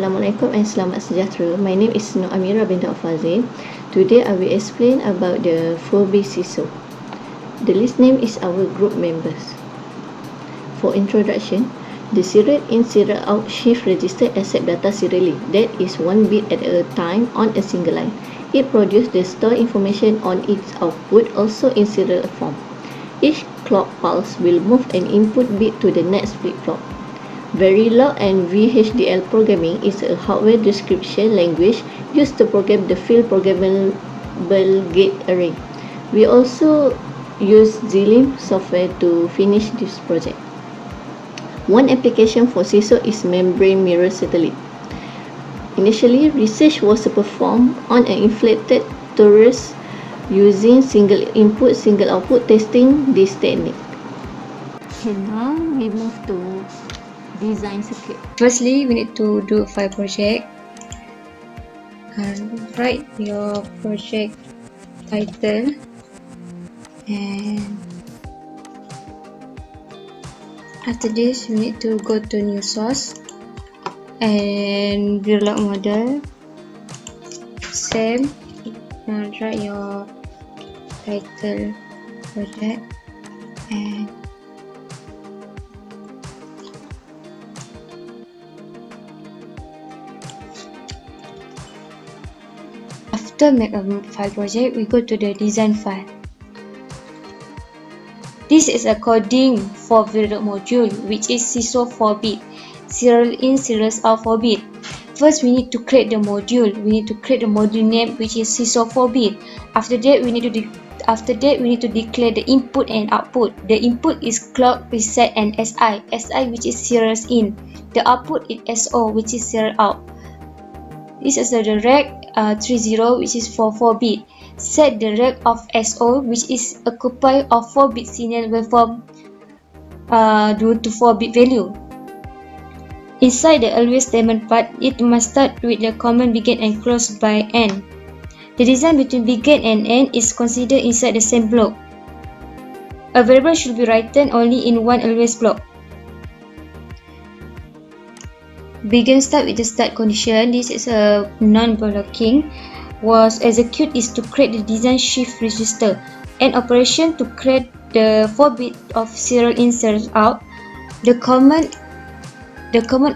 Assalamualaikum and selamat sejahtera. My name is Amira Binti Fazil. Today I will explain about the 4B Siso. The list name is our group members. For introduction, the serial in serial out shift register accept data serially, that is 1 bit at a time on a single line. It produces the stored information on its output also in serial form. Each clock pulse will move an input bit to the next flip-flop. Verilog and VHDL programming is a hardware description language used to program the field programmable gate array. We also use Zlim software to finish this project. One application for Siso is membrane mirror satellite. Initially, research was performed on an inflated torus using single input, single output testing this technique. Okay, now we move to design circuit. Firstly, we need to do a file project and write your project title, and after this you need to go to new source and Verilog model, save, and write your title project, and after make a file project, we go to the design file. This is a coding for Verilog module, which is Siso 4-bit, serial in, serial out 4-bit. First, we need to create the module. We need to create the module name, which is Siso 4-bit. After that, we need to declare the input and output. The input is clock, preset, and SI. SI, which is serial in. The output is SO, which is serial out. This is the reg 30, which is for 4-bit. Set the reg of SO, which is occupy of 4-bit signal waveform due to 4-bit value. Inside the always statement part, it must start with the command begin and close by end. The design between begin and end is considered inside the same block. A variable should be written only in one always block. Begin start with the start condition. This is a non-blocking. Was execute is to create the design shift register. End operation to create the 4-bit of serial in, serial out. The command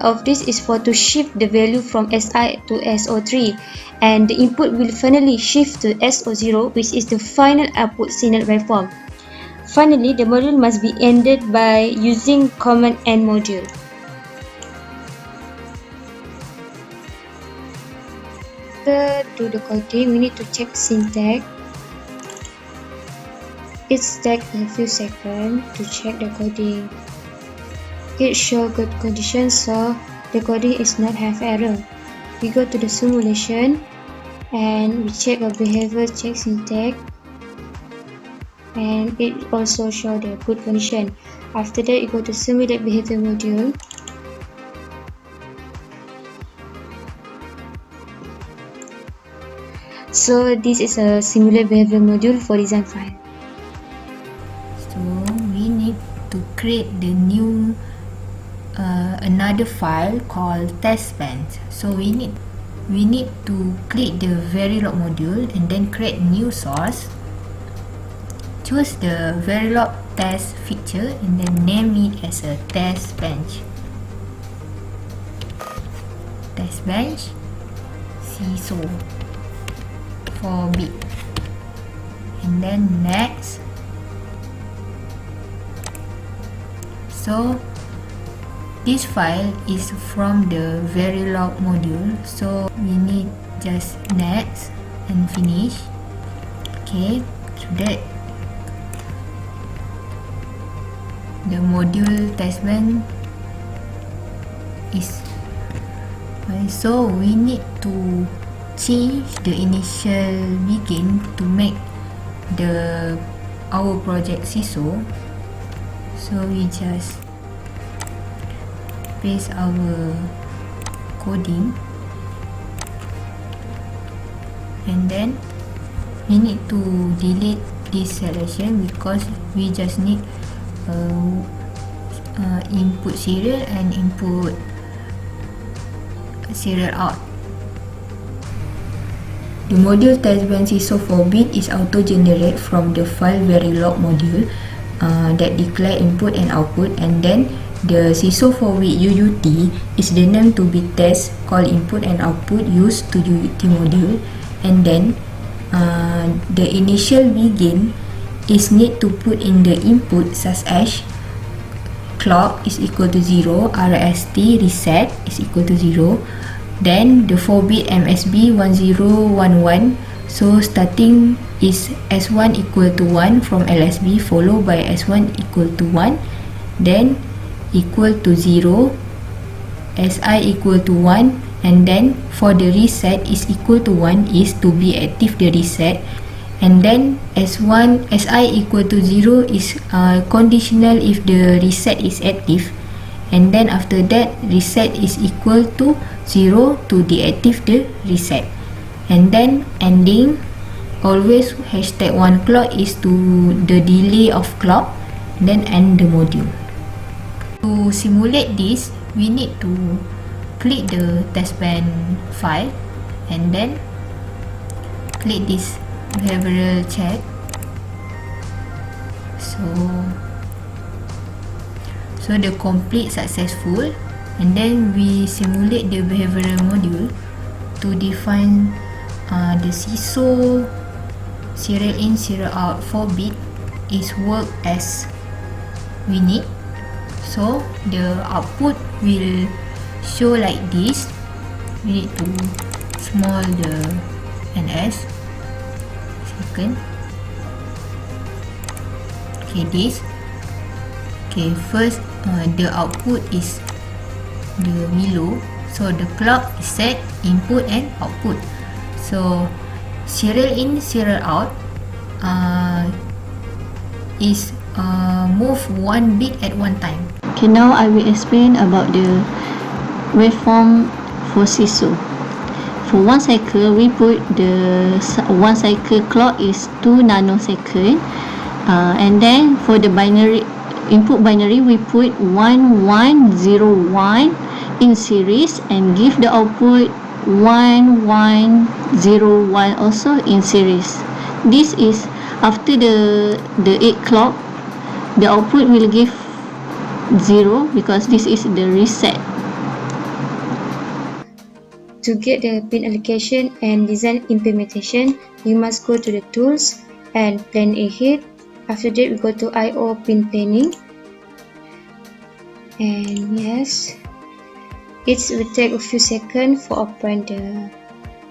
of this is for to shift the value from SI to SO3, and the input will finally shift to SO0, which is the final output signal waveform. Finally, the module must be ended by using command end module. After do the coding, we need to check syntax. It takes a few seconds to check the coding. It shows good conditions, so the coding is not have error. We go to the simulation and we check a behavior check syntax, and it also shows the good condition. After that, you go to simulate behavior module. So this is a simulate behavior module for design file. So we need to create the new another file called test bench. So we need to create the Verilog module and then create new source. Choose the Verilog test feature and then name it as a test bench. Test bench Siso 4-bit, and then next. So this file is from the Verilog module, so we need just next and finish. Okay, so that the module testbench is so we need to change the initial begin to make our project Siso. So we just paste our coding, and then we need to delete this selection because we just need input serial and input serial out. The module testbench Siso 4-bit is auto-generated from the file Verilog module that declare input and output, and then the Siso 4-bit UUT is the name to be test called input and output used to UUT module, and then the initial begin is need to put in the input such as clock is equal to 0, RST reset is equal to 0, then the 4-bit MSB 1011, so starting is S1 equal to 1 from LSB, followed by S1 equal to 1, then equal to 0, SI equal to 1, and then for the reset is equal to 1 is to be active the reset, and then S1 SI equal to 0 is conditional if the reset is active, and then after that reset is equal to 0 to deactive the reset, and then ending always hashtag 1 clock is to the delay of clock, then end the module. To simulate this, we need to click the testbench file and then click this behavioral check. So the complete successful, and then we simulate the behavioral module to define the Siso serial in serial out 4-bit is work as we need. So the output will show like this. We need to small the ns second. Okay, this. Okay, first the output is the below, so the clock is set input and output. So serial in serial out is move 1 bit at one time. Okay, now I will explain about the waveform for Siso. For 1 cycle, we put the 1 cycle clock is 2 nanosecond, and then for the binary input binary, we put 1101 in series and give the output 1101 also in series. This is after the 8 clock, the output will give 0 because this is the reset. To get the pin allocation and design implementation, you must go to the tools and plan ahead. After that, we go to I/O pin planning, and yes, it will take a few seconds for open the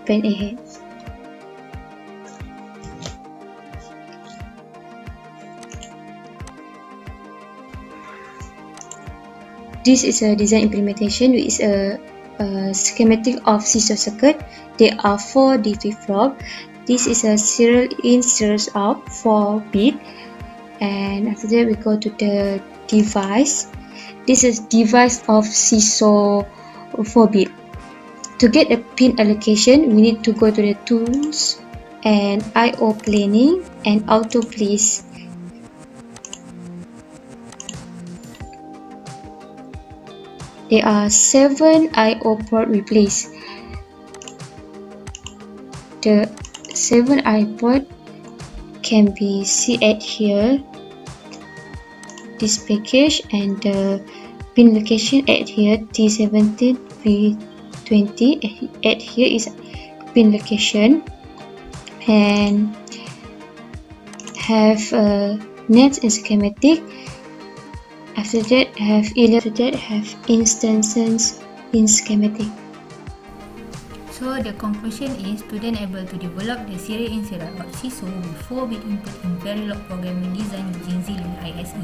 plan ahead. This is a design implementation, which is a schematic of Siso circuit. There are 4 flip-flop. This is a serial in, serial out 4-bit, and after that we go to the device. This is device of Siso 4-bit. To get the pin allocation, we need to go to the tools and I/O planning and auto place. There are 7 I/O port replaced. The 7 I/O port can be seen at here, this package, and the pin location at here T17 P20 at here is pin location, and have net and schematic. After that have instances in schematic. So the conclusion is student able to develop the serial in serial out Siso with 4-bit input in Verilog programming design using Zilli ISE.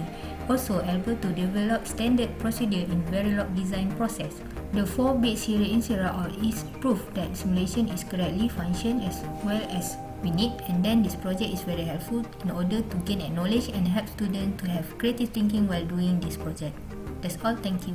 Also able to develop standard procedure in Verilog design process. The 4-bit serial in serial out is proof that simulation is correctly functioned as well as we need, and then this project is very helpful in order to gain knowledge and help students to have creative thinking while doing this project. That's all, thank you.